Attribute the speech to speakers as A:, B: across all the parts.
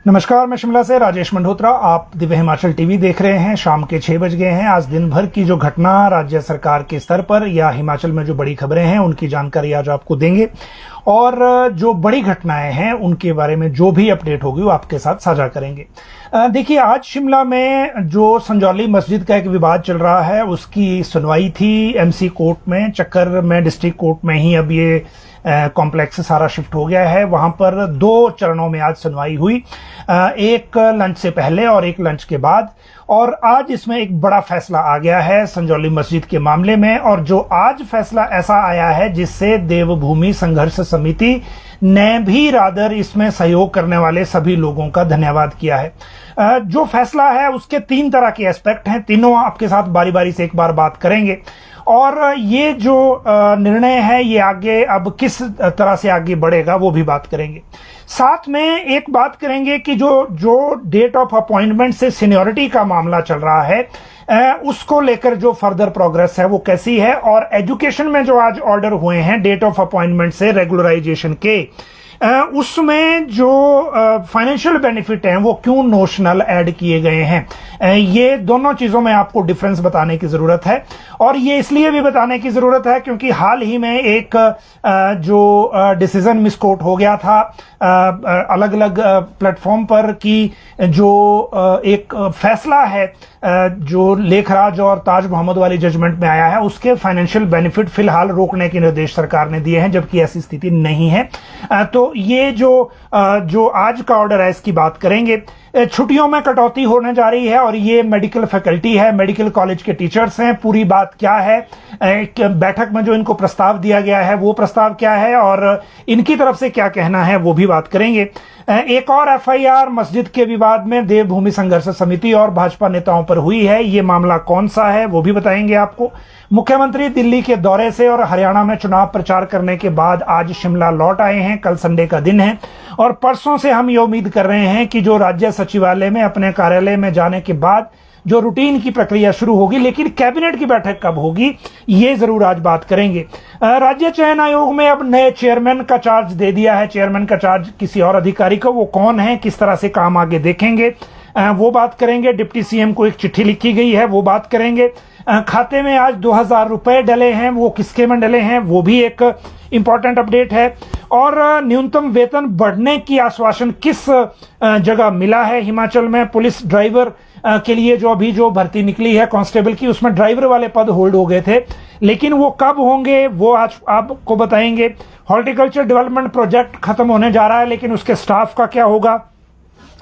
A: नमस्कार, मैं शिमला से राजेश मंडोत्रा। आप दिव्य हिमाचल टीवी देख रहे हैं। शाम के 6 बज गए हैं। आज दिन भर की जो घटना राज्य सरकार के स्तर पर या हिमाचल में जो बड़ी खबरें हैं उनकी जानकारी आज आपको देंगे और जो बड़ी घटनाएं हैं उनके बारे में जो भी अपडेट होगी वो आपके साथ साझा करेंगे। देखिए, आज शिमला में जो संजौली मस्जिद का एक विवाद चल रहा है उसकी सुनवाई थी एमसी कोर्ट में। चक्कर में डिस्ट्रिक्ट कोर्ट में ही अब ये कॉम्प्लेक्स सारा शिफ्ट हो गया है। वहां पर 2 चरणों में आज सुनवाई हुई, एक लंच से पहले और एक लंच के बाद। और आज इसमें एक बड़ा फैसला आ गया है संजौली मस्जिद के मामले में। और जो आज फैसला ऐसा आया है जिससे देवभूमि संघर्ष समिति ने भी रादर इसमें सहयोग करने वाले सभी लोगों का धन्यवाद किया है। जो फैसला है उसके 3 तरह के एस्पेक्ट हैं, तीनों आपके साथ बारी बारी से एक बार बात करेंगे। और ये जो निर्णय है ये आगे अब किस तरह से आगे बढ़ेगा वो भी बात करेंगे। साथ में एक बात करेंगे कि जो डेट ऑफ अपॉइंटमेंट से सीनियरिटी का मामला चल रहा है उसको लेकर जो फर्दर प्रोग्रेस है वो कैसी है। और एजुकेशन में जो आज ऑर्डर हुए हैं डेट ऑफ अपॉइंटमेंट से रेगुलराइजेशन के, उसमें जो फाइनेंशियल बेनिफिट हैं वो क्यों नोशनल ऐड किए गए हैं। ये दोनों चीजों में आपको डिफरेंस बताने की जरूरत है। और ये इसलिए भी बताने की जरूरत है क्योंकि हाल ही में एक जो डिसीजन मिसकोट हो गया था अलग अलग प्लेटफॉर्म पर कि जो एक फैसला है जो लेखराज और ताज मोहम्मद वाली जजमेंट में आया है उसके फाइनेंशियल बेनिफिट फिलहाल रोकने के निर्देश सरकार ने दिए हैं, जबकि ऐसी स्थिति नहीं है। तो ये जो आज का ऑर्डर है इसकी बात करेंगे। छुट्टियों में कटौती होने जा रही है और ये मेडिकल फैकल्टी है, मेडिकल कॉलेज के टीचर्स हैं। पूरी बात क्या है, एक बैठक में जो इनको प्रस्ताव दिया गया है वो प्रस्ताव क्या है और इनकी तरफ से क्या कहना है वो भी बात करेंगे। एक और एफआईआर मस्जिद के विवाद में देवभूमि संघर्ष समिति और भाजपा नेताओं पर हुई है, ये मामला कौन सा है वो भी बताएंगे आपको। मुख्यमंत्री दिल्ली के दौरे से और हरियाणा में चुनाव प्रचार करने के बाद आज शिमला लौट आए हैं। कल संडे का दिन है और परसों से हम ये उम्मीद कर रहे हैं कि जो राज्य सचिवालय में अपने कार्यालय में जाने के बाद जो रूटीन की प्रक्रिया शुरू होगी, लेकिन कैबिनेट की बैठक कब होगी ये जरूर आज बात करेंगे। राज्य चयन आयोग में अब नए चेयरमैन का चार्ज दे दिया है। चेयरमैन का चार्ज किसी और अधिकारी को, वो कौन है, किस तरह से काम आगे देखेंगे वो बात करेंगे। डिप्टी सीएम को एक चिट्ठी लिखी गई है वो बात करेंगे। खाते में आज 2000 रुपए डले हैं, वो किसके में डले हैं वो भी एक इंपॉर्टेंट अपडेट है। और न्यूनतम वेतन बढ़ने की आश्वासन किस जगह मिला है हिमाचल में। पुलिस ड्राइवर के लिए जो अभी जो भर्ती निकली है कांस्टेबल की, उसमें ड्राइवर वाले पद होल्ड हो गए थे, लेकिन वो कब होंगे वो आज आपको बताएंगे। हॉर्टिकल्चर डेवलपमेंट प्रोजेक्ट खत्म होने जा रहा है लेकिन उसके स्टाफ का क्या होगा।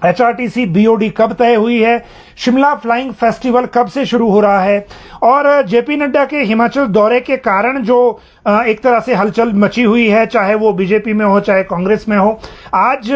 A: एचआरटीसी बीओडी कब तय हुई है। शिमला फ्लाइंग फेस्टिवल कब से शुरू हो रहा है। और जेपी नड्डा के हिमाचल दौरे के कारण जो एक तरह से हलचल मची हुई है, चाहे वो बीजेपी में हो चाहे कांग्रेस में हो। आज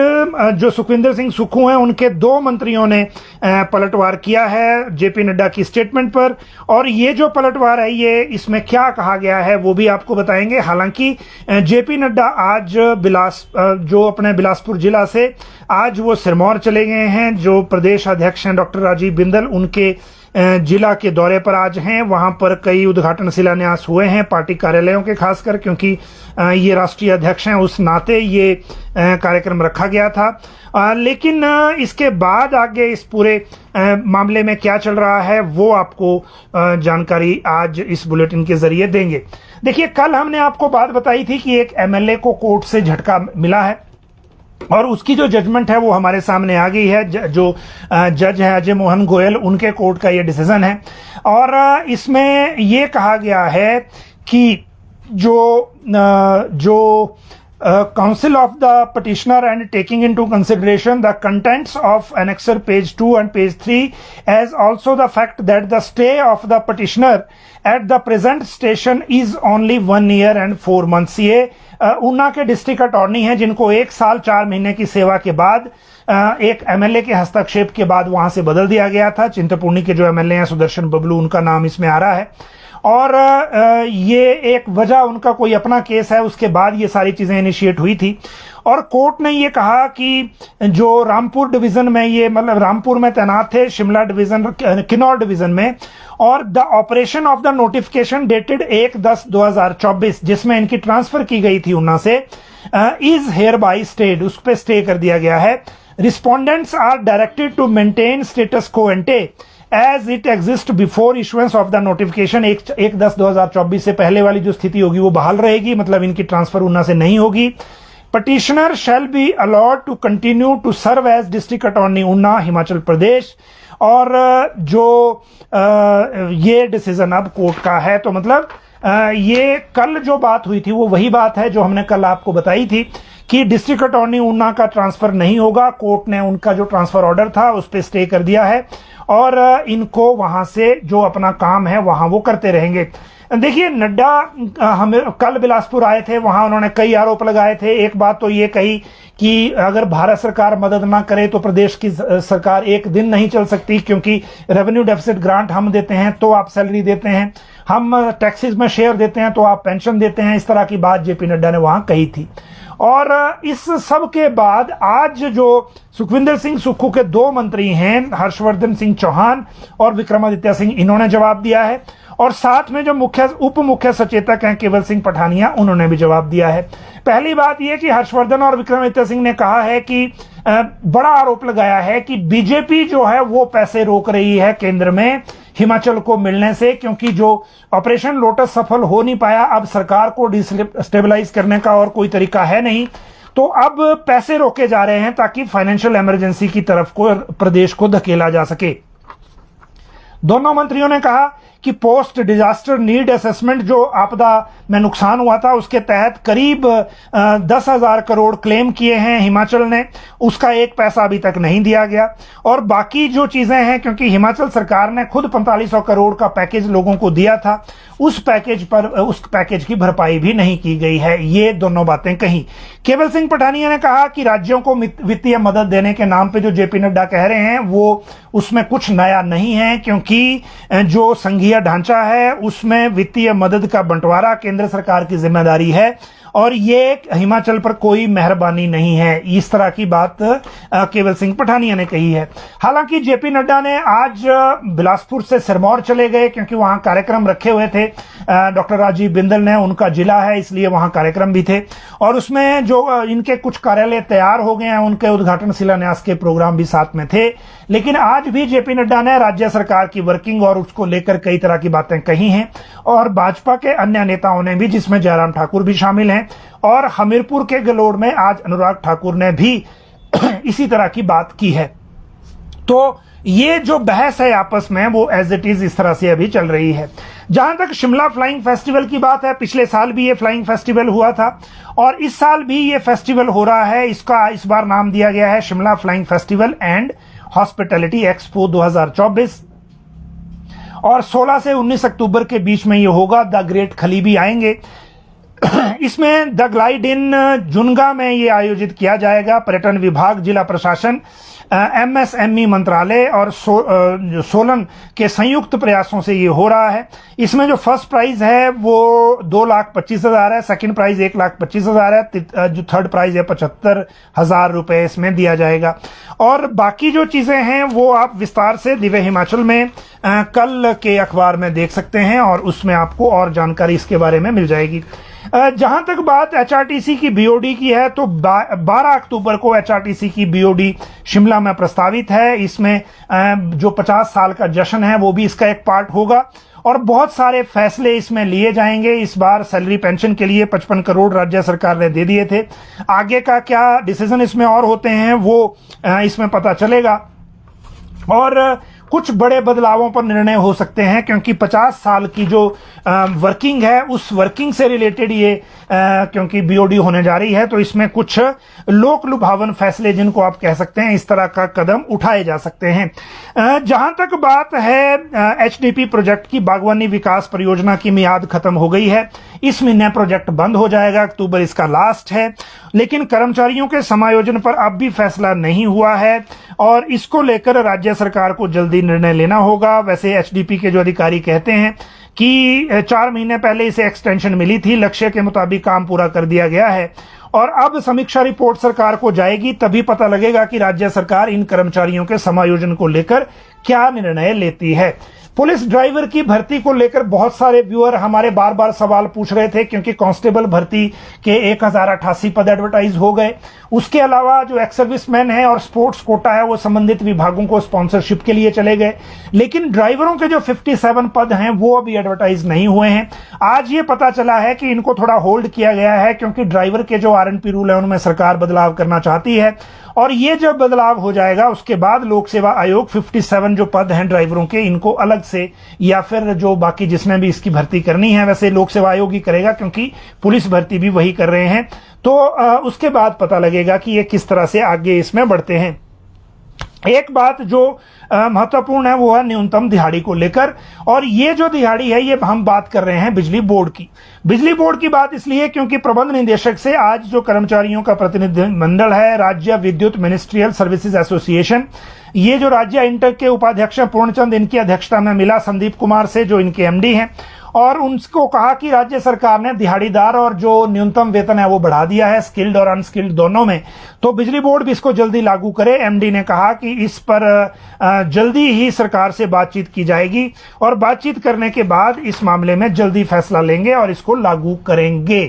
A: जो सुखविंदर सिंह सुक्खू हैं उनके 2 मंत्रियों ने पलटवार किया है जेपी नड्डा की स्टेटमेंट पर। और ये जो पलटवार है ये इसमें क्या कहा गया है वो भी आपको बताएंगे। हालांकि जेपी नड्डा आज जो अपने बिलासपुर जिला से आज वो सिरमौर चले गए हैं। जो प्रदेश अध्यक्ष हैं डॉक्टर राजीव बिंदल उनके जिला के दौरे पर आज हैं। वहां पर कई उद्घाटन शिलान्यास हुए हैं पार्टी कार्यालयों के, खासकर क्योंकि ये राष्ट्रीय अध्यक्ष हैं उस नाते ये कार्यक्रम रखा गया था। लेकिन इसके बाद आगे इस पूरे मामले में क्या चल रहा है वो आपको जानकारी आज इस बुलेटिन के जरिए देंगे। देखिए, कल हमने आपको बात बताई थी कि एक एमएलए को कोर्ट से झटका मिला है और उसकी जो जजमेंट है वो हमारे सामने आ गई है। जो जज है अजय मोहन गोयल, उनके कोर्ट का ये डिसीजन है। और इसमें ये कहा गया है कि जो counsel of the petitioner and taking into consideration the contents of annexure page 2 and page 3 as also the fact that the stay of the petitioner at the present station is only 1 year and 4 months। ये ऊना के district attorney हैं जिनको 1 साल 4 महीने की सेवा के बाद एक एमएलए के हस्तक्षेप के बाद वहां से बदल दिया गया था। चिंतपूर्णी के जो एमएलए हैं सुदर्शन बबलू, उनका नाम इसमें आ रहा है। और ये एक वजह उनका कोई अपना केस है, उसके बाद ये सारी चीजें इनिशिएट हुई थी। और कोर्ट ने ये कहा कि जो रामपुर डिवीजन में ये मतलब रामपुर में तैनात थे, शिमला डिवीजन किन्नौर डिवीजन में, और the operation of the notification dated 1/10/2024 जिसमें इनकी ट्रांसफर की गई थी ऊना से, इज हेयर बाई स्टेड, उस पर स्टे कर दिया गया है। Respondents are directed to maintain status quo ante as it exist before issuance of the notification. 1/10/2024 से पहले वाली जो स्थिति होगी वो बहाल रहेगी, मतलब इनकी ट्रांसफर उन्ना से नहीं होगी। Petitioner shall be allowed to continue to serve as district attorney Una, Himachal प्रदेश। और जो ये डिसीजन अब कोर्ट का है, तो मतलब ये कल जो बात हुई थी वो वही बात है जो हमने कल आपको बताई थी कि डिस्ट्रिक्ट अटॉर्नी उन्ना का ट्रांसफर नहीं होगा। कोर्ट ने उनका जो ट्रांसफर ऑर्डर था उस पर स्टे कर दिया है और इनको वहां से जो अपना काम है वहां वो करते रहेंगे। देखिए, नड्डा हमें कल बिलासपुर आए थे, वहां उन्होंने कई आरोप लगाए थे। एक बात तो ये कही कि अगर भारत सरकार मदद ना करे तो प्रदेश की सरकार एक दिन नहीं चल सकती, क्योंकि रेवेन्यू डेफिसिट ग्रांट हम देते हैं तो आप सैलरी देते हैं, हम टैक्सेस में शेयर देते हैं तो आप पेंशन देते हैं। इस तरह की बात जेपी नड्डा ने वहां कही थी। और इस सब के बाद आज जो सुखविंदर सिंह सुक्खू के दो मंत्री हैं, हर्षवर्धन सिंह चौहान और विक्रमादित्य सिंह, इन्होंने जवाब दिया है। और साथ में जो उप मुख्य सचेतक हैं केवल सिंह पठानिया, उन्होंने भी जवाब दिया है। पहली बात यह कि हर्षवर्धन और विक्रमादित्य सिंह ने कहा है कि बड़ा आरोप लगाया है कि बीजेपी जो है वो पैसे रोक रही है केंद्र में हिमाचल को मिलने से, क्योंकि जो ऑपरेशन लोटस सफल हो नहीं पाया, अब सरकार को डिस्टेबलाइज करने का और कोई तरीका है नहीं, तो अब पैसे रोके जा रहे हैं ताकि फाइनेंशियल इमरजेंसी की तरफ को प्रदेश को धकेला जा सके। दोनों मंत्रियों ने कहा कि पोस्ट डिजास्टर नीड असेसमेंट जो आपदा में नुकसान हुआ था उसके तहत करीब 10,000 करोड़ क्लेम किए हैं हिमाचल ने, उसका एक पैसा अभी तक नहीं दिया गया। और बाकी जो चीजें हैं, क्योंकि हिमाचल सरकार ने खुद 4500 करोड़ का पैकेज लोगों को दिया था, उस पैकेज की भरपाई भी नहीं की गई है। ये दोनों बातें कही। केवल सिंह पठानिया ने कहा कि राज्यों को वित्तीय मदद देने के नाम पे जो जेपी नड्डा कह रहे हैं वो उसमें कुछ नया नहीं है, क्योंकि जो संघीय ढांचा है उसमें वित्तीय मदद का बंटवारा केंद्र सरकार की जिम्मेदारी है और ये हिमाचल पर कोई मेहरबानी नहीं है। इस तरह की बात केवल सिंह पठानिया ने कही है। हालांकि जेपी नड्डा ने आज बिलासपुर से सिरमौर चले गए, क्योंकि वहां कार्यक्रम रखे हुए थे। डॉक्टर राजीव बिंदल ने, उनका जिला है इसलिए वहां कार्यक्रम भी थे, और उसमें जो इनके कुछ कार्यालय तैयार हो गए हैं उनके उद्घाटन शिलान्यास के प्रोग्राम भी साथ में थे। लेकिन आज भी जेपी नड्डा ने राज्य सरकार की वर्किंग और उसको लेकर कई तरह की बातें कही हैं, और भाजपा के अन्य नेताओं ने भी, जिसमें जयराम ठाकुर भी शामिल हैं, और हमीरपुर के गलोड़ में आज अनुराग ठाकुर ने भी इसी तरह की बात की है। तो ये जो बहस है आपस में वो एज इट इज इस तरह से अभी चल रही है। जहां तक शिमला फ्लाइंग फेस्टिवल की बात है, पिछले साल भी ये फ्लाइंग फेस्टिवल हुआ था और इस साल भी ये फेस्टिवल हो रहा है। इसका इस बार नाम दिया गया है Shimla flying festival and hospitality expo 2024, और 16 से 19 अक्टूबर के बीच में ये होगा। द ग्रेट खली भी आएंगे। इसमें द ग्लाइड इन जुनगा में ये आयोजित किया जाएगा। पर्यटन विभाग, जिला प्रशासन, एमएसएमई मंत्रालय और सोलन के संयुक्त प्रयासों से ये हो रहा है। इसमें जो फर्स्ट प्राइज है वो 2,25,000 है, सेकंड प्राइज 1,25,000 है, जो थर्ड प्राइज है 75,000 रुपए इसमें दिया जाएगा। और बाकी जो चीजें हैं वो आप विस्तार से दिव्य हिमाचल में कल के अखबार में देख सकते हैं और उसमें आपको और जानकारी इसके बारे में मिल जाएगी। जहां तक बात एचआरटीसी की बीओडी की है, तो 12 अक्टूबर को एचआरटीसी की बीओडी शिमला में प्रस्तावित है। इसमें जो 50 साल का जश्न है वो भी इसका एक पार्ट होगा और बहुत सारे फैसले इसमें लिए जाएंगे। इस बार सैलरी पेंशन के लिए 55 करोड़ राज्य सरकार ने दे दिए थे। आगे का क्या डिसीजन इसमें और होते हैं वो इसमें पता चलेगा, और कुछ बड़े बदलावों पर निर्णय हो सकते हैं, क्योंकि 50 साल की जो वर्किंग है उस वर्किंग से रिलेटेड ये क्योंकि बीओडी होने जा रही है, तो इसमें कुछ लोक लुभावन फैसले, जिनको आप कह सकते हैं, इस तरह का कदम उठाए जा सकते हैं। जहां तक बात है एचडीपी प्रोजेक्ट की, बागवानी विकास परियोजना की मियाद खत्म हो गई है। इस महीने प्रोजेक्ट बंद हो जाएगा, अक्टूबर इसका लास्ट है, लेकिन कर्मचारियों के समायोजन पर अब भी फैसला नहीं हुआ है और इसको लेकर राज्य सरकार को जल्दी निर्णय लेना होगा। वैसे एचडीपी के जो अधिकारी कहते हैं कि 4 महीने पहले इसे एक्सटेंशन मिली थी, लक्ष्य के मुताबिक काम पूरा कर दिया गया है और अब समीक्षा रिपोर्ट सरकार को जाएगी, तभी पता लगेगा कि राज्य सरकार इन कर्मचारियों के समायोजन को लेकर क्या निर्णय लेती है। पुलिस ड्राइवर की भर्ती को लेकर बहुत सारे व्यूअर हमारे बार बार सवाल पूछ रहे थे, क्योंकि कांस्टेबल भर्ती के 1088 पद एडवर्टाइज हो गए। उसके अलावा जो एक्स सर्विसमैन है और स्पोर्ट्स कोटा है वो संबंधित विभागों को स्पॉन्सरशिप के लिए चले गए, लेकिन ड्राइवरों के जो 57 पद हैं वो अभी एडवर्टाइज नहीं हुए हैं। आज ये पता चला है कि इनको थोड़ा होल्ड किया गया है, क्योंकि ड्राइवर के जो आरएनपी रूल है उनमें सरकार बदलाव करना चाहती है, और ये जब बदलाव हो जाएगा उसके बाद लोक सेवा आयोग 57 जो पद हैं ड्राइवरों के, इनको अलग से या फिर जो बाकी जिसने भी इसकी भर्ती करनी है, वैसे लोक सेवा आयोग ही करेगा क्योंकि पुलिस भर्ती भी वही कर रहे हैं, तो उसके बाद पता लगेगा कि ये किस तरह से आगे इसमें बढ़ते हैं। एक बात जो महत्वपूर्ण है वो है न्यूनतम दिहाड़ी को लेकर, और ये जो दिहाड़ी है ये हम बात कर रहे हैं बिजली बोर्ड की। बिजली बोर्ड की बात इसलिए क्योंकि प्रबंध निदेशक से आज जो कर्मचारियों का प्रतिनिधिमंडल है, राज्य विद्युत मिनिस्ट्रियल सर्विसेज एसोसिएशन, ये जो राज्य इंटर के उपाध्यक्ष पूर्णचंद, इनकी अध्यक्षता में मिला संदीप कुमार से जो इनके एमडी हैं, और उनको कहा कि राज्य सरकार ने दिहाड़ीदार और जो न्यूनतम वेतन है वो बढ़ा दिया है, स्किल्ड और अनस्किल्ड दोनों में, तो बिजली बोर्ड भी इसको जल्दी लागू करे। एमडी ने कहा कि इस पर जल्दी ही सरकार से बातचीत की जाएगी, और बातचीत करने के बाद इस मामले में जल्दी फैसला लेंगे और इसको लागू करेंगे।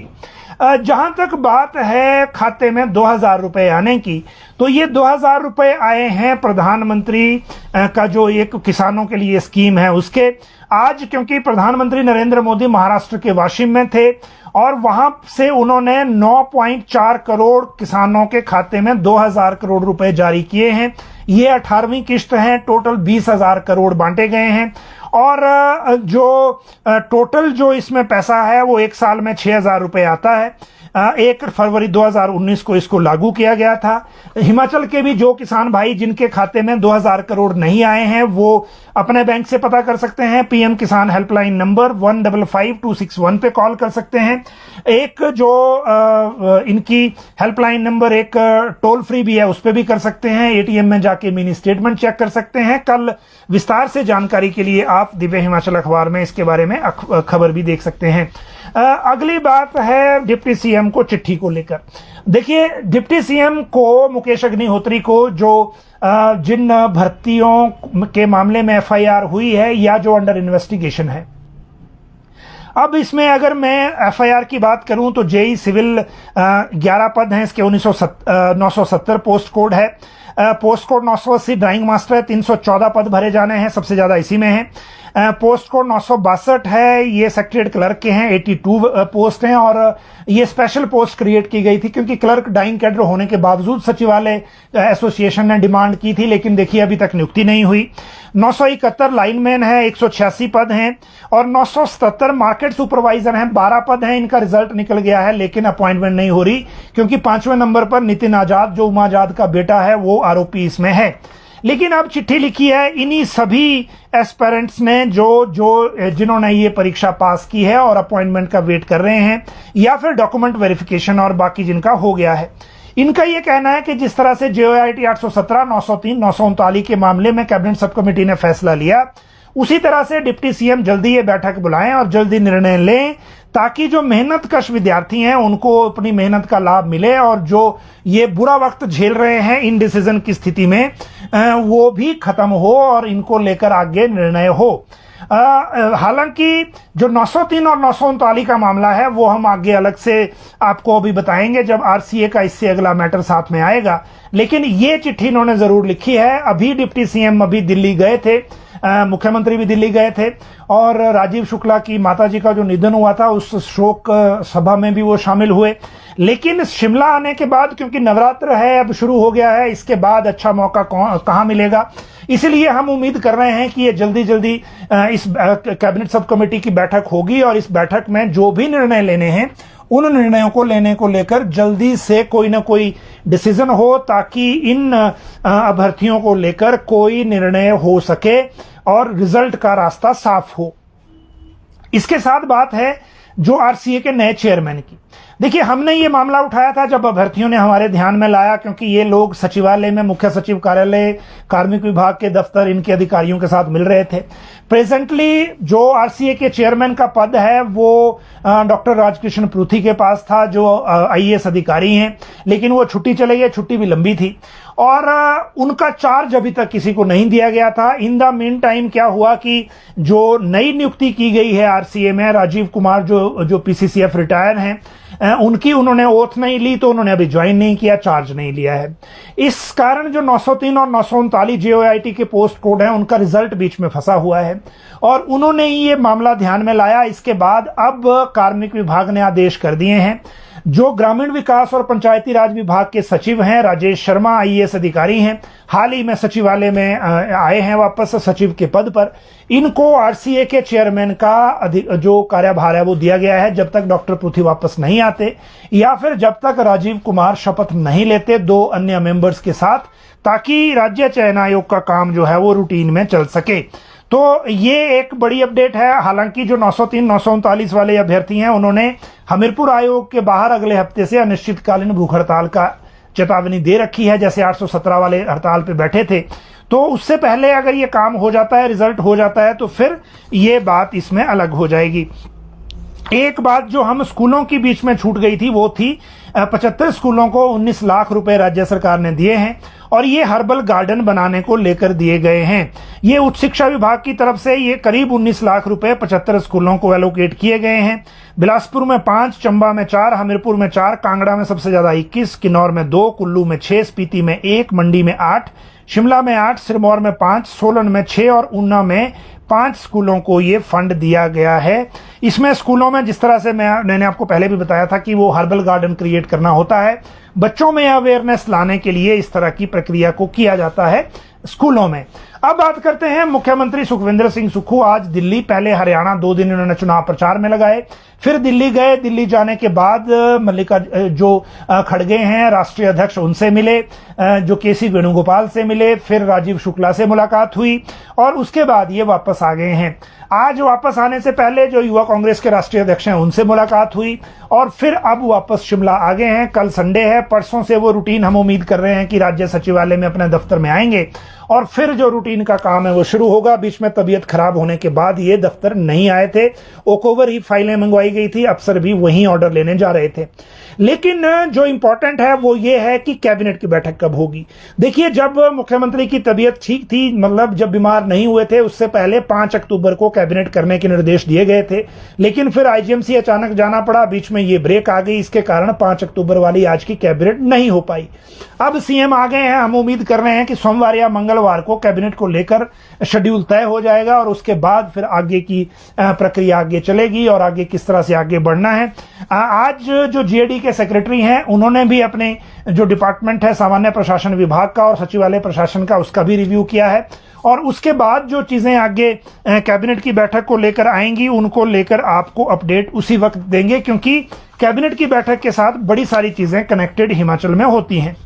A: जहां तक बात है खाते में 2000 रुपए आने की, तो ये 2000 रुपए आए हैं प्रधानमंत्री का जो एक किसानों के लिए स्कीम है उसके। आज क्योंकि प्रधानमंत्री नरेंद्र मोदी महाराष्ट्र के वाशिम में थे और वहां से उन्होंने 9.4 करोड़ किसानों के खाते में 2000 करोड़ रुपए जारी किए हैं। ये 18वीं किस्त है, टोटल 20,000 करोड़ बांटे गए हैं, और जो टोटल जो इसमें पैसा है वो एक साल में 6,000 रुपए आता है। 1 फरवरी 2019 को इसको लागू किया गया था। हिमाचल के भी जो किसान भाई जिनके खाते में 2000 करोड़ नहीं आए हैं वो अपने बैंक से पता कर सकते हैं। पीएम किसान हेल्पलाइन नंबर 155261 पे कॉल कर सकते हैं। एक जो इनकी हेल्पलाइन नंबर एक टोल फ्री भी है, उस पर भी कर सकते हैं। एटीएम में जाके मिनी स्टेटमेंट चेक कर सकते हैं। कल विस्तार से जानकारी के लिए आप दिव्य हिमाचल अखबार में इसके बारे में खबर भी देख सकते हैं। अगली बात है डिप्टी सीएम को चिट्ठी को लेकर। देखिए, डिप्टी सीएम को मुकेश अग्निहोत्री को जो जिन भर्तियों के मामले में एफआईआर हुई है या जो अंडर इन्वेस्टिगेशन है, अब इसमें अगर मैं एफआईआर की बात करूं तो जेई सिविल 11 पद हैं, इसके 970 पोस्ट कोड है। पोस्ट कोड 980 ड्राइंग मास्टर है, 314 पद भरे जाने हैं, सबसे ज्यादा इसी में है। पोस्ट कोड 962 है, ये सेक्रेटरीट क्लर्क के हैं, 82 पोस्ट हैं, और ये स्पेशल पोस्ट क्रिएट की गई थी क्योंकि क्लर्क डाइंग कैडर होने के बावजूद सचिवालय एसोसिएशन ने डिमांड की थी, लेकिन देखिए अभी तक नियुक्ति नहीं हुई। 971 लाइनमैन है, 186 पद हैं, और 977 मार्केट सुपरवाइजर हैं, 12 पद हैं। इनका रिजल्ट निकल गया है लेकिन अपॉइंटमेंट नहीं हो रही, क्योंकि 5वें नंबर पर नितिन आजाद जो उमा आजाद का बेटा है वो आरोपी इसमें है। लेकिन अब चिट्ठी लिखी है इन्हीं सभी एस्पिरेंट्स ने जिन्होंने ये परीक्षा पास की है और अपॉइंटमेंट का वेट कर रहे हैं, या फिर डॉक्यूमेंट वेरिफिकेशन और बाकी जिनका हो गया है। इनका यह कहना है कि जिस तरह से जेओआईटी 817, 903, 939 के मामले में कैबिनेट सब कमेटी ने फैसला लिया, उसी तरह से डिप्टी सीएम जल्दी ये बैठक बुलाएं और जल्दी निर्णय लें, ताकि जो मेहनतकश विद्यार्थी हैं उनको अपनी मेहनत का लाभ मिले, और जो ये बुरा वक्त झेल रहे हैं इनडिसीजन की स्थिति में वो भी खत्म हो और इनको लेकर आगे निर्णय हो। हालांकि जो 903 और 939 का मामला है वो हम आगे अलग से आपको अभी बताएंगे जब आरसीए का इससे अगला मैटर साथ में आएगा। लेकिन ये चिट्ठी इन्होंने जरूर लिखी है। अभी डिप्टी सीएम अभी दिल्ली गए थे, मुख्यमंत्री भी दिल्ली गए थे, और राजीव शुक्ला की माताजी का जो निधन हुआ था उस शोक सभा में भी वो शामिल हुए। लेकिन शिमला आने के बाद, क्योंकि नवरात्र है अब शुरू हो गया है, इसके बाद अच्छा मौका कहां मिलेगा, इसलिए हम उम्मीद कर रहे हैं कि ये जल्दी जल्दी इस कैबिनेट सब कमेटी की बैठक होगी, और इस बैठक में जो भी निर्णय लेने हैं उन निर्णयों को लेने को लेकर जल्दी से कोई ना कोई डिसीजन हो, ताकि इन अभ्यर्थियों को लेकर कोई निर्णय हो सके और रिजल्ट का रास्ता साफ हो। इसके साथ बात है जो आरसीए के नए चेयरमैन की। देखिए, हमने ये मामला उठाया था जब अभ्यर्थियों ने हमारे ध्यान में लाया, क्योंकि ये लोग सचिवालय में मुख्य सचिव कार्यालय, कार्मिक विभाग के दफ्तर, इनके अधिकारियों के साथ मिल रहे थे। प्रेजेंटली जो आरसीए के चेयरमैन का पद है वो डॉक्टर राजकृष्ण पृथ्वी के पास था, जो आईएएस अधिकारी हैं, लेकिन वो छुट्टी चले गए, छुट्टी भी लंबी थी, और उनका चार्ज अभी तक किसी को नहीं दिया गया था। इन द मीन टाइम क्या हुआ कि जो नई नियुक्ति की गई है आरसीए में, राजीव कुमार जो पीसीसीएफ रिटायर हैं, उनकी उन्होंने ओथ नहीं ली, तो उन्होंने अभी ज्वाइन नहीं किया, चार्ज नहीं लिया है। इस कारण जो 903 और 939 जेओआईटी के पोस्ट कोड हैं, उनका रिजल्ट बीच में फंसा हुआ है, और उन्होंने ये मामला ध्यान में लाया। इसके बाद अब कार्मिक विभाग ने आदेश कर दिए हैं, जो ग्रामीण विकास और पंचायती राज विभाग के सचिव हैं, राजेश शर्मा आईएएस अधिकारी हैं, हाल ही में सचिवालय में आए हैं वापस सचिव के पद पर, इनको आरसीए के चेयरमैन का जो कार्यभार है वो दिया गया है, जब तक डॉक्टर पृथ्वी वापस नहीं आते, या फिर जब तक राजीव कुमार शपथ नहीं लेते 2 अन्य मेंबर्स के साथ, ताकि राज्य चयन आयोग का काम जो है वो रूटीन में चल सके। तो ये एक बड़ी अपडेट है। हालांकि जो 903, 939 वाले अभ्यर्थी हैं, उन्होंने हमीरपुर आयोग के बाहर अगले हफ्ते से अनिश्चितकालीन भूख हड़ताल का चेतावनी दे रखी है, जैसे 817 वाले हड़ताल पे बैठे थे। तो उससे पहले अगर ये काम हो जाता है, रिजल्ट हो जाता है, तो फिर ये बात इसमें अलग हो जाएगी। एक बात जो हम स्कूलों की बीच में छूट गई थी, वो थी 75 स्कूलों को 19 लाख रुपए राज्य सरकार ने दिए हैं, और ये हर्बल गार्डन बनाने को लेकर दिए गए हैं। ये उच्च शिक्षा विभाग की तरफ से ये करीब 19 लाख रुपए 75 स्कूलों को एलोकेट किए गए हैं। बिलासपुर में 5, चंबा में 4, हमीरपुर में 4, कांगड़ा में सबसे ज्यादा 21, किन्नौर में 2, कुल्लू में 6, स्पीति में 1, मंडी में 8, शिमला में 8, सिरमौर में 5, सोलन में 6 और ऊना में 5 स्कूलों को ये फंड दिया गया है। इसमें स्कूलों में, जिस तरह से मैंने आपको पहले भी बताया था कि वो हर्बल गार्डन क्रिएट करना होता है, बच्चों में अवेयरनेस लाने के लिए इस तरह की प्रक्रिया को किया जाता है स्कूलों में। अब बात करते हैं मुख्यमंत्री सुखविंदर सिंह सुक्खू आज दिल्ली, पहले हरियाणा 2 दिन इन्होंने चुनाव प्रचार में लगाए, फिर दिल्ली गए। दिल्ली जाने के बाद मल्लिका जो खड़गे हैं राष्ट्रीय अध्यक्ष, उनसे मिले, जो केसी वेणुगोपाल से मिले, फिर राजीव शुक्ला से मुलाकात हुई, और उसके बाद ये वापस आ गए हैं। आज वापस आने से पहले जो युवा कांग्रेस के राष्ट्रीय अध्यक्ष हैं, उनसे मुलाकात हुई, और फिर अब वापस शिमला आ गए हैं। कल संडे है, परसों से वो रूटीन हम उम्मीद कर रहे हैं कि राज्य सचिवालय में अपने दफ्तर में आएंगे, और फिर जो रूटीन का काम है वो शुरू होगा। बीच में तबीयत खराब होने के बाद ये दफ्तर नहीं आए थे, ओकोवर ही फाइलें मंगवाई गई थी, अफसर भी वहीं ऑर्डर लेने जा रहे थे। लेकिन जो इंपॉर्टेंट है वो ये है कि कैबिनेट की बैठक कब होगी। देखिए, जब मुख्यमंत्री की तबीयत ठीक थी, मतलब जब बीमार नहीं हुए थे, उससे पहले 5 अक्टूबर को कैबिनेट करने के निर्देश दिए गए थे, लेकिन फिर आईजीएमसी अचानक जाना पड़ा, बीच में ये ब्रेक आ गई, इसके कारण 5 अक्टूबर वाली आज की कैबिनेट नहीं हो पाई। अब सीएम आ गए हैं, हम उम्मीद कर रहे हैं कि सोमवार या मंगलवार को कैबिनेट को लेकर शेड्यूल तय हो जाएगा, और उसके बाद फिर आगे की प्रक्रिया आगे चलेगी और आगे किस तरह से आगे बढ़ना है। आज जो जीएडी के सेक्रेटरी हैं, उन्होंने भी अपने जो डिपार्टमेंट है सामान्य प्रशासन विभाग का और सचिवालय प्रशासन का, उसका भी रिव्यू किया है, और उसके बाद जो चीजें आगे कैबिनेट की बैठक को लेकर आएंगी, उनको लेकर आपको अपडेट उसी वक्त देंगे, क्योंकि कैबिनेट की बैठक के साथ बड़ी सारी चीजें कनेक्टेड हिमाचल में होती हैं।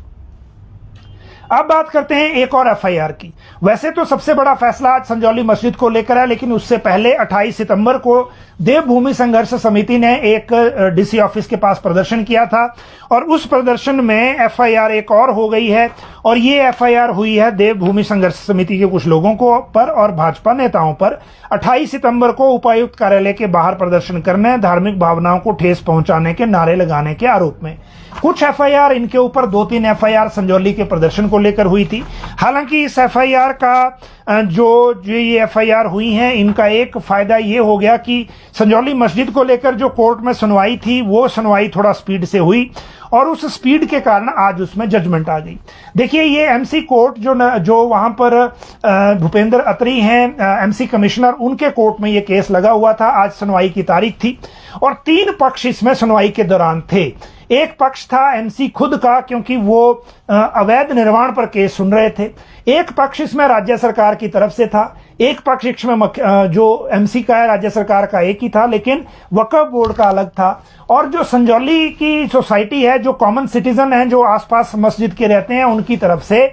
A: अब बात करते हैं एक और एफआईआर की। वैसे तो सबसे बड़ा फैसला आज संजौली मस्जिद को लेकर है, लेकिन उससे पहले 28 सितंबर को देवभूमि संघर्ष समिति ने एक डीसी ऑफिस के पास प्रदर्शन किया था, और उस प्रदर्शन में एफआईआर एक और हो गई है, और ये एफआईआर हुई है देवभूमि संघर्ष समिति के कुछ लोगों को पर और भाजपा नेताओं पर। 28 सितंबर को उपायुक्त कार्यालय के बाहर प्रदर्शन करने, धार्मिक भावनाओं को ठेस पहुंचाने के नारे लगाने के आरोप में कुछ एफआईआर, इनके ऊपर 2-3 एफआईआर संजौली के प्रदर्शन को लेकर हुई थी। हालांकि इस एफआईआर का जो ये एफआईआर हुई हैं, इनका एक फायदा ये हो गया कि संजौली मस्जिद को लेकर जो कोर्ट में सुनवाई थी, वो सुनवाई थोड़ा स्पीड से हुई, और उस स्पीड के कारण आज उसमें जजमेंट आ गई। देखिए, ये एमसी कोर्ट जो वहां पर भूपेंद्र अत्री हैं एमसी कमिश्नर, उनके कोर्ट में ये केस लगा हुआ था। आज सुनवाई की तारीख थी, और 3 पक्ष इसमें सुनवाई के दौरान थे। एक पक्ष था एमसी खुद का, क्योंकि वो अवैध निर्माण पर केस सुन रहे थे। एक पक्ष इसमें राज्य सरकार की तरफ से था, एक पक्ष इसमें जो एमसी का है राज्य सरकार का एक ही था, लेकिन वक्फ बोर्ड का अलग था। और जो संजौली की सोसाइटी है, जो कॉमन सिटीजन है, जो आसपास मस्जिद के रहते हैं, उनकी तरफ से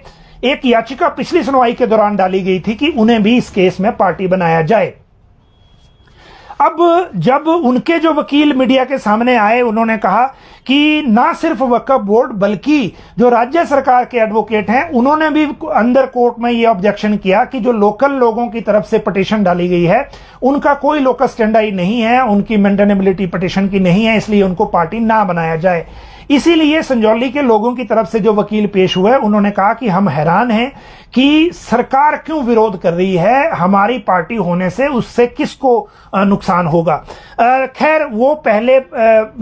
A: एक याचिका पिछली सुनवाई के दौरान डाली गई थी कि उन्हें भी इस केस में पार्टी बनाया जाए। अब जब उनके जो वकील मीडिया के सामने आए, उन्होंने कहा कि ना सिर्फ वक्फ बोर्ड बल्कि जो राज्य सरकार के एडवोकेट हैं उन्होंने भी अंदर कोर्ट में ये ऑब्जेक्शन किया कि जो लोकल लोगों की तरफ से पिटीशन डाली गई है उनका कोई लोकस स्टैंडर्ड नहीं है, उनकी मेंटेनेबिलिटी पिटीशन की नहीं है, इसलिए उनको पार्टी ना बनाया जाए। इसीलिए संजौली के लोगों की तरफ से जो वकील पेश हुए उन्होंने कहा कि हम हैरान हैं कि सरकार क्यों विरोध कर रही है, हमारी पार्टी होने से उससे किसको नुकसान होगा। खैर वो पहले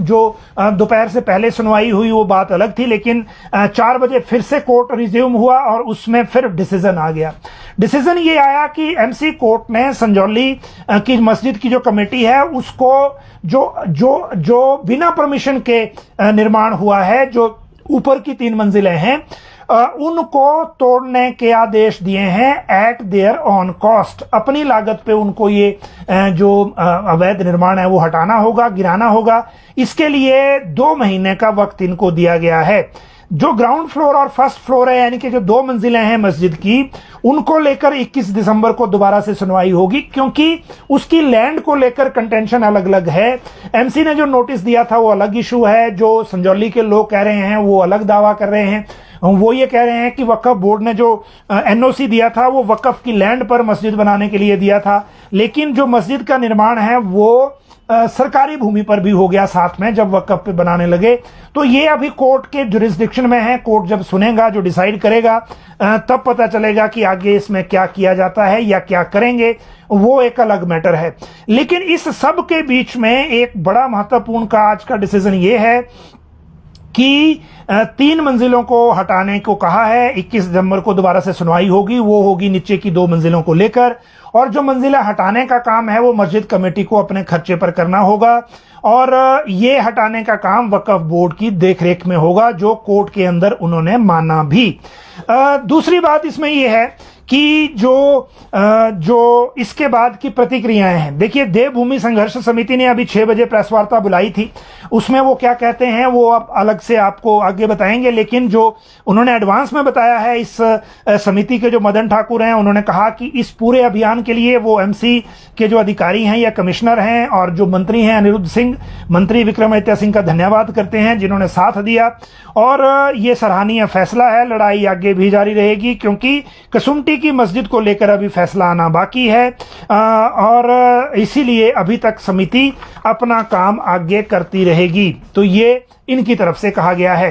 A: जो दोपहर से पहले सुनवाई हुई वो बात अलग थी, लेकिन 4 बजे फिर से कोर्ट रिज्यूम हुआ और उसमें फिर डिसीजन आ गया। डिसीजन ये आया कि एमसी कोर्ट ने संजौली की मस्जिद की जो कमेटी है उसको जो बिना परमिशन के निर्माण हुआ है, जो ऊपर की 3 मंजिलें हैं, उनको तोड़ने के आदेश दिए हैं एट देयर ऑन कॉस्ट। अपनी लागत पे उनको ये जो अवैध निर्माण है वो हटाना होगा, गिराना होगा। इसके लिए 2 महीने का वक्त इनको दिया गया है। जो ग्राउंड फ्लोर और फर्स्ट फ्लोर है, यानी कि जो 2 मंजिलें हैं मस्जिद की, उनको लेकर 21 दिसंबर को दोबारा से सुनवाई होगी, क्योंकि उसकी लैंड को लेकर कंटेंशन अलग अलग है। एमसी ने जो नोटिस दिया था वो अलग इशू है, जो संजौली के लोग कह रहे हैं वो अलग दावा कर रहे हैं। वो ये कह रहे हैं कि वक्फ बोर्ड ने जो एनओसी दिया था वो वक्फ की लैंड पर मस्जिद बनाने के लिए दिया था, लेकिन जो मस्जिद का निर्माण है वो सरकारी भूमि पर भी हो गया साथ में जब वक्फ पे बनाने लगे। तो ये अभी कोर्ट के जुरिस्डिक्शन में है। कोर्ट जब सुनेगा, जो डिसाइड करेगा, तब पता चलेगा कि आगे इसमें क्या किया जाता है या क्या करेंगे, वो एक अलग मैटर है। लेकिन इस सब के बीच में एक बड़ा महत्वपूर्ण का आज का डिसीजन ये है कि 3 मंजिलों को हटाने को कहा है। 21 दिसंबर को दोबारा से सुनवाई होगी, वो होगी नीचे की 2 मंजिलों को लेकर, और जो मंजिला हटाने का काम है वो मस्जिद कमेटी को अपने खर्चे पर करना होगा, और ये हटाने का काम वक्फ बोर्ड की देखरेख में होगा, जो कोर्ट के अंदर उन्होंने माना भी। दूसरी बात इसमें यह है कि जो इसके बाद की प्रतिक्रियाएं हैं, देखिए देवभूमि संघर्ष समिति ने अभी 6 बजे प्रेस वार्ता बुलाई थी। उसमें वो क्या कहते हैं वो अब अलग से आपको आगे बताएंगे, लेकिन जो उन्होंने एडवांस में बताया है इस समिति के जो मदन ठाकुर हैं, उन्होंने कहा कि इस पूरे अभियान के लिए वो एमसी के जो अधिकारी हैं या कमिश्नर हैं और जो मंत्री हैं अनिरुद्ध सिंह, मंत्री विक्रमादित्य सिंह का धन्यवाद करते हैं जिन्होंने साथ दिया, और ये सराहनीय फैसला है। लड़ाई आगे भी जारी रहेगी क्योंकि कसुम्पटी की मस्जिद को लेकर अभी फैसला आना बाकी है, और इसीलिए अभी तक समिति अपना काम आगे करती रहेगी। तो ये इनकी तरफ से कहा गया है।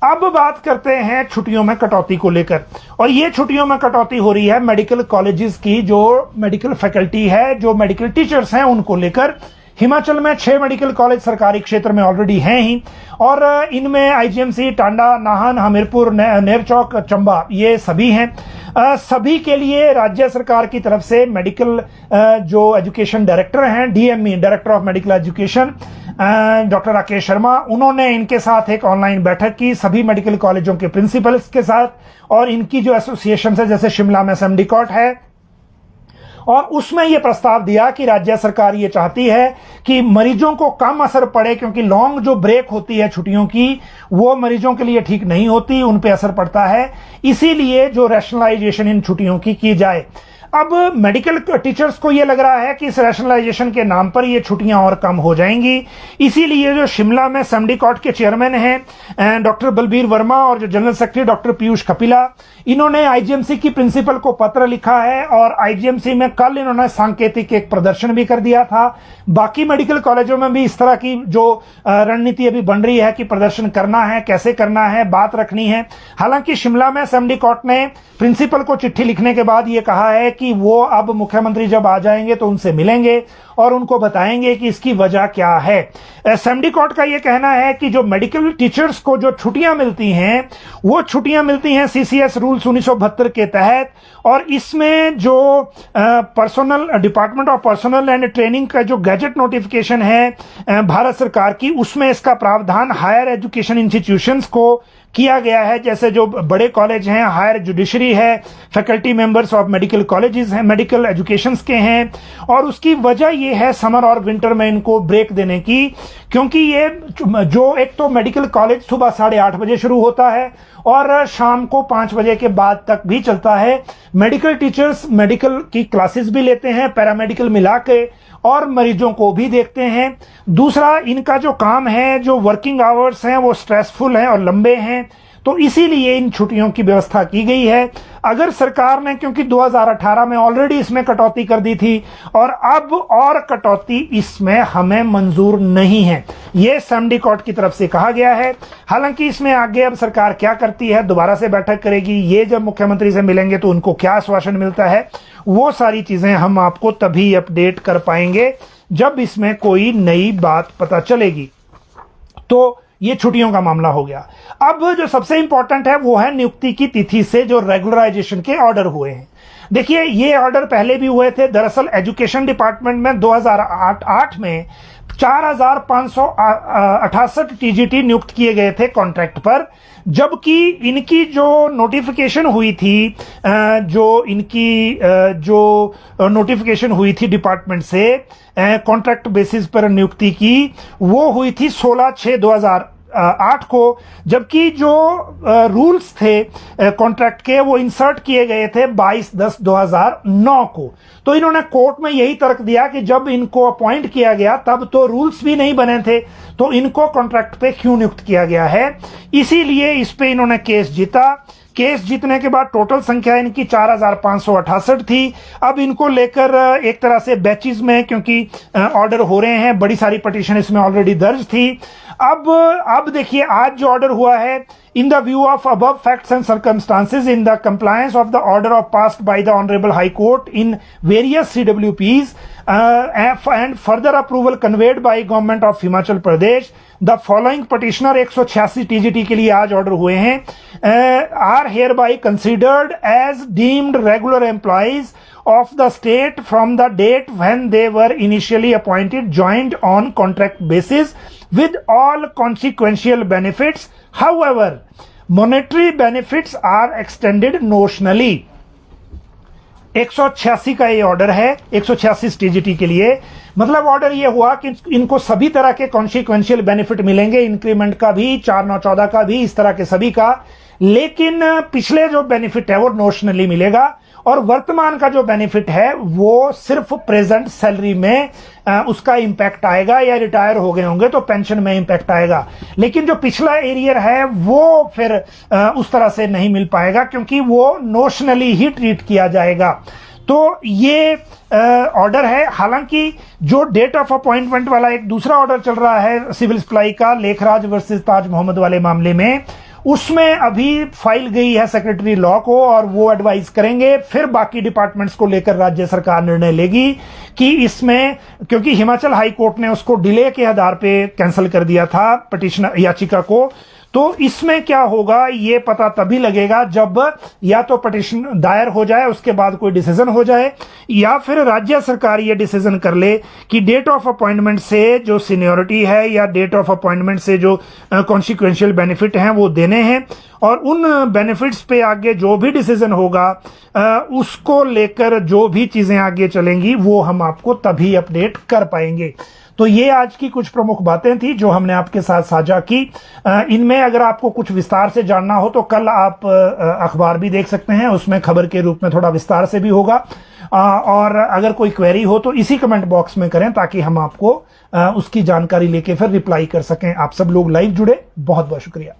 A: अब बात करते हैं छुट्टियों में कटौती को लेकर, और ये छुट्टियों में कटौती हो रही है मेडिकल कॉलेजेस की, जो मेडिकल फैकल्टी है, जो मेडिकल टीचर्स हैं, उनको लेकर। हिमाचल में 6 मेडिकल कॉलेज सरकारी क्षेत्र में ऑलरेडी हैं ही, और इनमें आईजीएमसी, टांडा, नाहन, हमीरपुर, नेरचौक, चंबा, ये सभी हैं। सभी के लिए राज्य सरकार की तरफ से मेडिकल जो एजुकेशन डायरेक्टर हैं, DME, director of medical education, doctor Rakesh Sharma, उन्होंने इनके साथ एक ऑनलाइन बैठक की सभी मेडिकल कॉलेजों के प्रिंसिपल्स के साथ, और इनकी जो एसोसिएशन है, जैसे शिमला में SMDCOT है, और उसमें यह प्रस्ताव दिया कि राज्य सरकार ये चाहती है कि मरीजों को कम असर पड़े, क्योंकि लॉन्ग जो ब्रेक होती है छुट्टियों की वो मरीजों के लिए ठीक नहीं होती, उन पे असर पड़ता है। इसीलिए जो रैशनलाइजेशन इन छुट्टियों की जाए। अब मेडिकल टीचर्स को यह लग रहा है कि इस रैशनलाइजेशन के नाम पर ये छुट्टियां और कम हो जाएंगी, इसीलिए जो शिमला में SMDCOT के चेयरमैन हैं डॉक्टर बलबीर वर्मा और जो general secretary doctor Piyush Kapila, इन्होंने आईजीएमसी की प्रिंसिपल को पत्र लिखा है, और आईजीएमसी में कल इन्होंने सांकेतिक एक प्रदर्शन भी कर दिया था। बाकी मेडिकल कॉलेजों में भी इस तरह की जो रणनीति अभी बन रही है कि प्रदर्शन करना है, कैसे करना है, बात रखनी है। हालांकि शिमला में SMDCOT ने प्रिंसिपल को चिट्ठी लिखने के बाद ये कहा है कि वो अब मुख्यमंत्री जब आ जाएंगे तो उनसे मिलेंगे और उनको बताएंगे कि इसकी वजह क्या है। SMDCOT का ये कहना है कि जो मेडिकल टीचर्स को जो छुट्टियां मिलती हैं वो छुट्टियां मिलती हैं CCS रूल्स 1972 के तहत, और इसमें जो personal department of personal and training का जो गैजेट नोटिफिकेशन है भारत सरकार की, उसमें इसका प्रावधान हायर एजुकेशन इंस्टीट्यूशंस को किया गया है। जैसे जो बड़े कॉलेज हैं, हायर जुडिशरी है, faculty members of medical colleges हैं, मेडिकल एजुकेशंस के हैं, और उसकी वजह ये है समर और विंटर में इनको ब्रेक देने की, क्योंकि ये जो एक तो मेडिकल कॉलेज सुबह 8:30 बजे शुरू होता है और शाम को 5 बजे के बाद तक भी चलता है। मेडिकल टीचर्स मेडिकल की क्लासेस भी लेते हैं, पैरामेडिकल मिला के, और मरीजों को भी देखते हैं। दूसरा, इनका जो काम है, जो वर्किंग आवर्स हैं वो स्ट्रेसफुल हैं और लंबे हैं, तो इसीलिए इन छुट्टियों की व्यवस्था की गई है। अगर सरकार ने, क्योंकि 2018 में ऑलरेडी इसमें कटौती कर दी थी और अब और कटौती इसमें हमें मंजूर नहीं है, यह एसएमडी कोर्ट की तरफ से कहा गया है। हालांकि इसमें आगे अब सरकार क्या करती है, दोबारा से बैठक करेगी, ये जब मुख्यमंत्री से मिलेंगे तो उनको क्या आश्वासन मिलता है, वो सारी चीजें हम आपको तभी अपडेट कर पाएंगे जब इसमें कोई नई बात पता चलेगी। तो ये छुट्टियों का मामला हो गया। अब जो सबसे इंपॉर्टेंट है वो है नियुक्ति की तिथि से जो रेगुलराइजेशन के ऑर्डर हुए हैं। देखिए, ये ऑर्डर पहले भी हुए थे। दरअसल एजुकेशन डिपार्टमेंट में 2008 में 4568 टीजीटी नियुक्त किए गए थे कॉन्ट्रैक्ट पर, जबकि इनकी जो नोटिफिकेशन हुई थी, जो नोटिफिकेशन हुई थी डिपार्टमेंट से कॉन्ट्रैक्ट बेसिस पर नियुक्ति की, वो हुई थी 16/6/2008 को, जबकि जो रूल्स थे कॉन्ट्रैक्ट के वो इंसर्ट किए गए थे 22/10/2009 को। तो इन्होंने कोर्ट में यही तर्क दिया कि जब इनको अपॉइंट किया गया तब तो रूल्स भी नहीं बने थे, तो इनको कॉन्ट्रैक्ट पे क्यों नियुक्त किया गया है। इसीलिए इस पे इन्होंने केस जीता। केस जीतने के बाद टोटल संख्या इनकी 4568 थी। अब इनको लेकर एक तरह से बैचेस में, क्योंकि ऑर्डर हो रहे हैं, बड़ी सारी पिटीशन इसमें ऑलरेडी दर्ज थी। अब देखिए, आज जो ऑर्डर हुआ है, in the view of above facts and circumstances in the compliance of the order of passed by the honourable High Court in various CWPs and further approval conveyed by government of Himachal Pradesh, the following petitioner 186 TGT के लिए आज order हुए हैं, are hereby considered as deemed regular employees of the state from the date when they were initially appointed, joined on contract basis with all consequential benefits. However, monetary benefits are extended notionally. 186 का ये order है, 186 TGT के लिए। मतलब order ये हुआ कि इनको सभी तरह के कॉन्सिक्वेंशियल बेनिफिट मिलेंगे, इंक्रीमेंट का भी, 4/9/14 का भी, इस तरह के सभी का। लेकिन पिछले जो बेनिफिट है वो नोशनली मिलेगा और वर्तमान का जो बेनिफिट है वो सिर्फ प्रेजेंट सैलरी में उसका इंपैक्ट आएगा, या रिटायर हो गए होंगे तो पेंशन में इंपैक्ट आएगा। लेकिन जो पिछला एरियर है वो फिर उस तरह से नहीं मिल पाएगा, क्योंकि वो नोशनली ही ट्रीट किया जाएगा। तो ये ऑर्डर है। हालांकि जो डेट ऑफ अपॉइंटमेंट वाला एक दूसरा ऑर्डर चल रहा है सिविल सप्लाई का, लेखराज वर्सेस ताज मोहम्मद वाले मामले में, उसमें अभी फाइल गई है सेक्रेटरी लॉ को और वो एडवाइस करेंगे, फिर बाकी डिपार्टमेंट्स को लेकर राज्य सरकार निर्णय लेगी कि इसमें, क्योंकि हिमाचल हाई कोर्ट ने उसको डिले के आधार पे कैंसिल कर दिया था पिटीशन याचिका को, तो इसमें क्या होगा ये पता तभी लगेगा जब या तो पिटीशन दायर हो जाए, उसके बाद कोई डिसीजन हो जाए, या फिर राज्य सरकार ये डिसीजन कर ले कि डेट ऑफ अपॉइंटमेंट से जो सीनियरिटी है या डेट ऑफ अपॉइंटमेंट से जो कॉन्सिक्वेंशियल बेनिफिट हैं वो देने हैं, और उन बेनिफिट्स पे आगे जो भी डिसीजन होगा उसको लेकर जो भी चीजें आगे चलेंगी वो हम आपको तभी अपडेट कर पाएंगे। तो ये आज की कुछ प्रमुख बातें थी जो हमने आपके साथ साझा की। इनमें अगर आपको कुछ विस्तार से जानना हो तो कल आप अखबार भी देख सकते हैं, उसमें खबर के रूप में थोड़ा विस्तार से भी होगा। और अगर कोई क्वेरी हो तो इसी कमेंट बॉक्स में करें ताकि हम आपको उसकी जानकारी लेके फिर रिप्लाई कर सकें। आप सब लोग लाइव जुड़े, बहुत बहुत शुक्रिया।